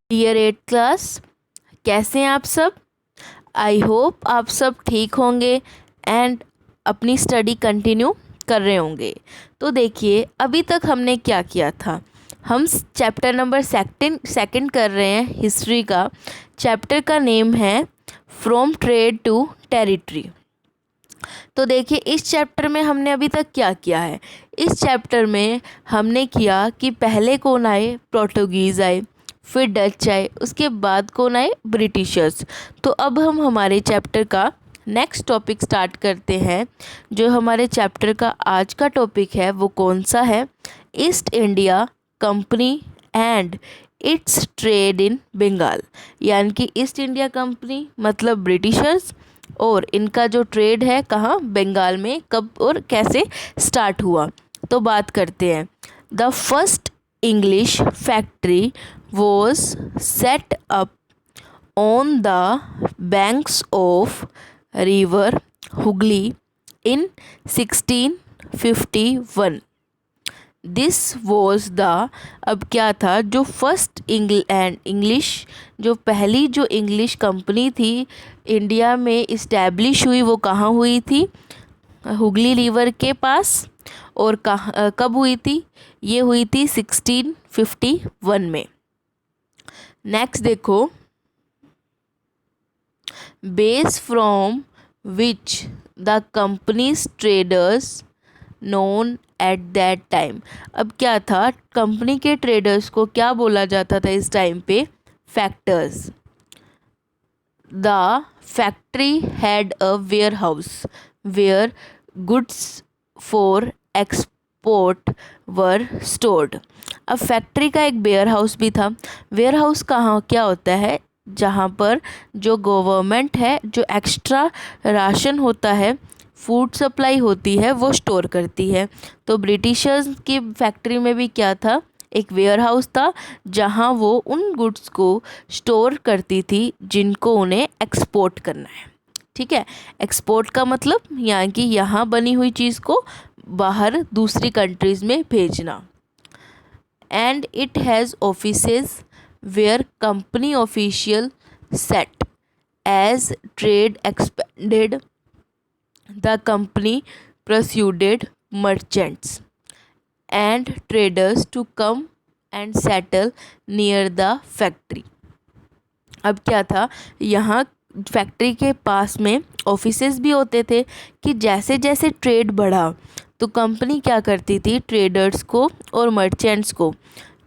Dear 8th class, कैसे हैं आप सब। आई होप आप सब ठीक होंगे एंड अपनी स्टडी कंटिन्यू कर रहे होंगे। तो देखिए, अभी तक हमने क्या किया था। हम चैप्टर नंबर सेकंड कर रहे हैं हिस्ट्री का। चैप्टर का नेम है फ्रॉम ट्रेड टू टेरिटरी। तो देखिए, इस चैप्टर में हमने अभी तक क्या किया है। इस चैप्टर में हमने किया कि पहले कौन आए, पोर्टुगीज़ आए, फिर डच आए, उसके बाद कौन आए, ब्रिटिशर्स। तो अब हम हमारे चैप्टर का नेक्स्ट टॉपिक स्टार्ट करते हैं। जो हमारे चैप्टर का आज का टॉपिक है वो कौन सा है, East India Company and its trade in Bengal. यानी कि ईस्ट इंडिया कंपनी मतलब ब्रिटिशर्स, और इनका जो ट्रेड है कहाँ, बंगाल में, कब और कैसे स्टार्ट हुआ। तो बात करते हैं। The first English factory was set up on the banks of river Hooghly in 1651। This was the, अब क्या था, जो फर्स्ट इंग्लिश, जो पहली जो इंग्लिश कंपनी थी इंडिया में इस्टेब्लिश हुई, वो कहाँ हुई थी, हुगली रिवर के पास। और कहाँ, कब हुई थी, ये हुई थी 1651 में। नेक्स्ट देखो, base from which the companies traders known at that time. अब क्या था, कंपनी के ट्रेडर्स को क्या बोला जाता था इस टाइम पे, factors. The factory had a warehouse where goods for export were stored. अब फैक्ट्री का एक वेयर हाउस भी था। वेयर हाउस कहाँ क्या होता है, जहाँ पर जो गवर्नमेंट है जो एक्स्ट्रा राशन होता है, फूड सप्लाई होती है, वो स्टोर करती है। तो ब्रिटिशर्स की फैक्ट्री में भी क्या था, एक वेयर हाउस था जहाँ वो उन गुड्स को स्टोर करती थी जिनको उन्हें एक्सपोर्ट करना है। ठीक है, एक्सपोर्ट का मतलब यहाँ की यहाँ बनी हुई चीज़ को बाहर दूसरी कंट्रीज में भेजना। And it has offices where company official set as trade expanded the company persuaded merchants and traders to come and settle near the factory। अब क्या था, यहाँ फैक्ट्री के पास में ऑफिसेज भी होते थे कि जैसे जैसे ट्रेड बढ़ा तो कंपनी क्या करती थी, ट्रेडर्स को और मर्चेंट्स को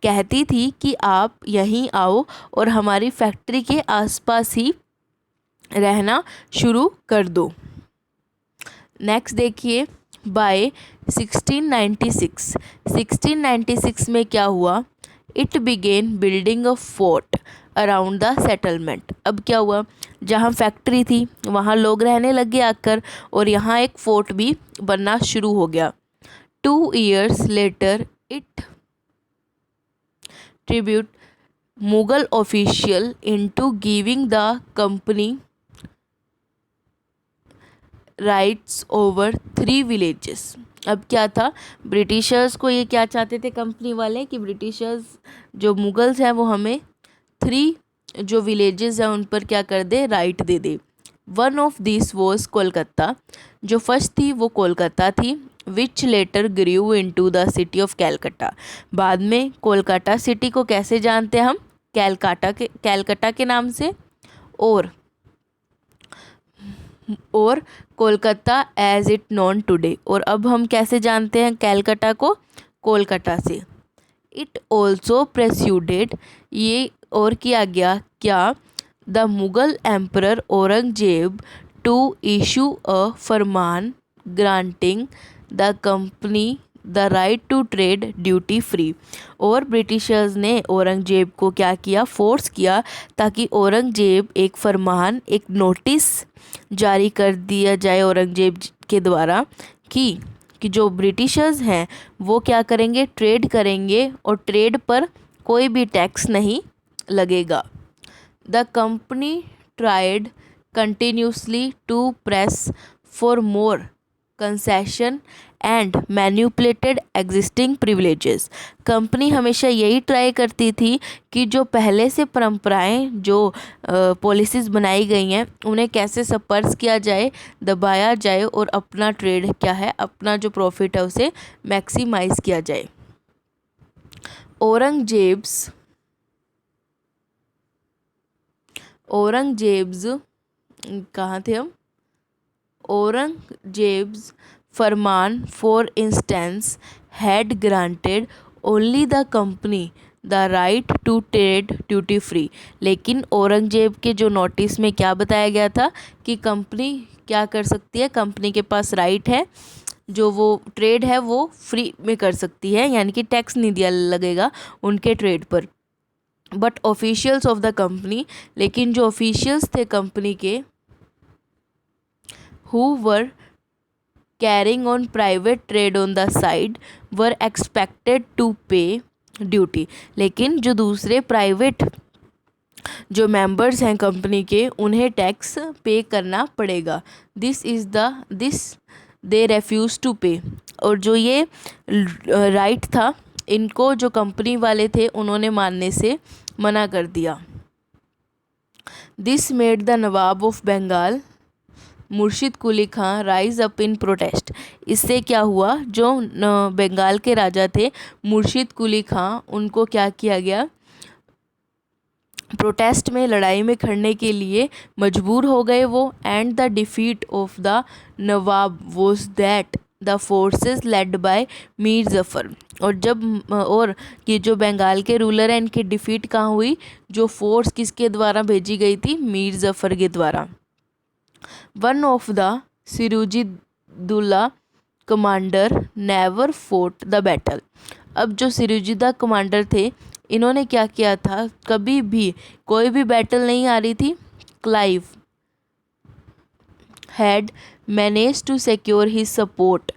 कहती थी कि आप यहीं आओ और हमारी फैक्ट्री के आसपास ही रहना शुरू कर दो। नेक्स्ट देखिए, बाय 1696 में क्या हुआ, it began building a fort around the settlement. अब क्या हुआ, जहाँ फैक्ट्री थी वहाँ लोग रहने लगे आकर, और यहाँ एक फोर्ट भी बनना शुरू हो गया। 2 years later it tribute Mughal official into giving the company rights over 3 villages. अब क्या था, ब्रिटिशर्स को ये क्या चाहते थे कंपनी वाले, कि ब्रिटिशर्स जो मुगल्स हैं वो हमें 3 जो विलेजेस हैं उन पर क्या कर दे, राइट दे दे। One of this was Kolkata, जो फर्स्ट थी वो कोलकाता थी, which later grew into the city of Calcutta. बाद में कोलकाता सिटी को कैसे जानते हैं हम, कैलकाटा के नाम से, और Kolkata as it known today. और अब हम कैसे जानते हैं कैलकाटा को, कोलकाता से। इट ऑल्सो प्रेस्यूडेड, ये और किया गया क्या, the Mughal emperor Aurangzeb to issue a farman granting the company the right to trade duty free. और ब्रिटिशर्स ने औरंगजेब को क्या किया, फोर्स किया, ताकि औरंगजेब एक फरमान, एक नोटिस जारी कर दिया जाए औरंगजेब के द्वारा कि जो ब्रिटिशर्स हैं वो क्या करेंगे, ट्रेड करेंगे और ट्रेड पर कोई भी टैक्स नहीं लगेगा। The company tried continuously to press for more concession and manipulated existing privileges. Company हमेशा यही ट्राई करती थी कि जो पहले से परंपराएं, जो पॉलिसीज़ बनाई गई हैं, उन्हें कैसे सपर्स किया जाए, दबाया जाए और अपना ट्रेड क्या है, अपना जो प्रॉफिट है उसे मैक्सिमाइज किया जाए। औरंगजेब्स कहाँ थे हम? Aurangzeb's farman for instance had granted only the company the right to trade duty free. लेकिन औरंगजेब के जो नोटिस में क्या बताया गया था कि कंपनी क्या कर सकती है, कंपनी के पास राइट है, जो वो ट्रेड है वो फ्री में कर सकती है, यानी कि टैक्स नहीं दिया लगेगा उनके ट्रेड पर। But officials of the company, लेकिन जो ऑफिशियल्स थे कंपनी के, who were carrying on private trade on the side were expected to pay duty। लेकिन जो दूसरे प्राइवेट जो मेंबर्स हैं कंपनी के, उन्हें टैक्स पे करना पड़ेगा। दिस दे रेफ्यूज टू पे। और जो ये राइट था, इनको जो कंपनी वाले थे उन्होंने मानने से मना कर दिया। This made the nawab of Bengal Murshid Quli Khan rise up in protest. इससे क्या हुआ, जो बंगाल के राजा थे मुर्शिद कुली खां, उनको क्या किया गया, प्रोटेस्ट में, लड़ाई में खड़ने के लिए मजबूर हो गए वो। And the defeat of the Nawab was that the forces led by Mir Zafar. और कि जो बंगाल के रूलर हैं, इनकी डिफीट कहाँ हुई, जो फोर्स किसके द्वारा भेजी गई थी, मीर जफ़र के द्वारा। One of the Sirajuddaulah commander never fought the battle. अब जो सिराजुद्दौला कमांडर थे, इन्होंने क्या किया था, कभी भी कोई भी बैटल नहीं आ रही थी। Clive had manage to secure his support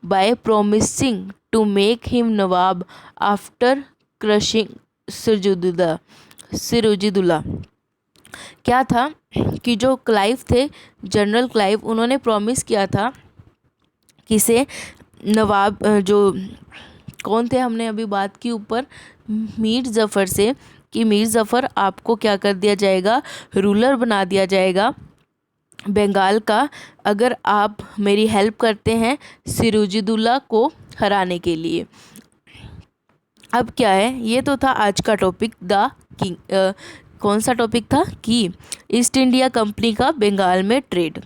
by promising to make him nawab after crushing Sirajuddaulah. क्या था कि जो क्लाइव थे, जनरल क्लाइव, उन्होंने प्रॉमिस किया था किसे, नवाब, जो कौन थे, हमने अभी बात की ऊपर, मीर जफ़र से, कि मीर जफ़र आपको क्या कर दिया जाएगा, रूलर बना दिया जाएगा बंगाल का, अगर आप मेरी हेल्प करते हैं सिराजुद्दौला को हराने के लिए। अब क्या है, ये तो था आज का टॉपिक, द किंग। कौन सा टॉपिक था, कि ईस्ट इंडिया कंपनी का बंगाल में ट्रेड।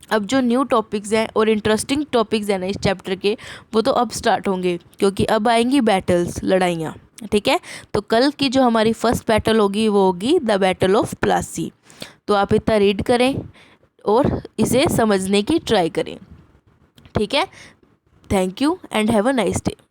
अब जो न्यू टॉपिक्स हैं और इंटरेस्टिंग टॉपिक्स हैं ना इस चैप्टर के, वो तो अब स्टार्ट होंगे, क्योंकि अब आएंगी बैटल्स, लड़ाइयाँ। ठीक है, तो कल की जो हमारी फर्स्ट बैटल होगी वो होगी द बैटल ऑफ प्लासी। तो आप इतना रीड करें और इसे समझने की ट्राई करें। ठीक है, thank you and have a nice day.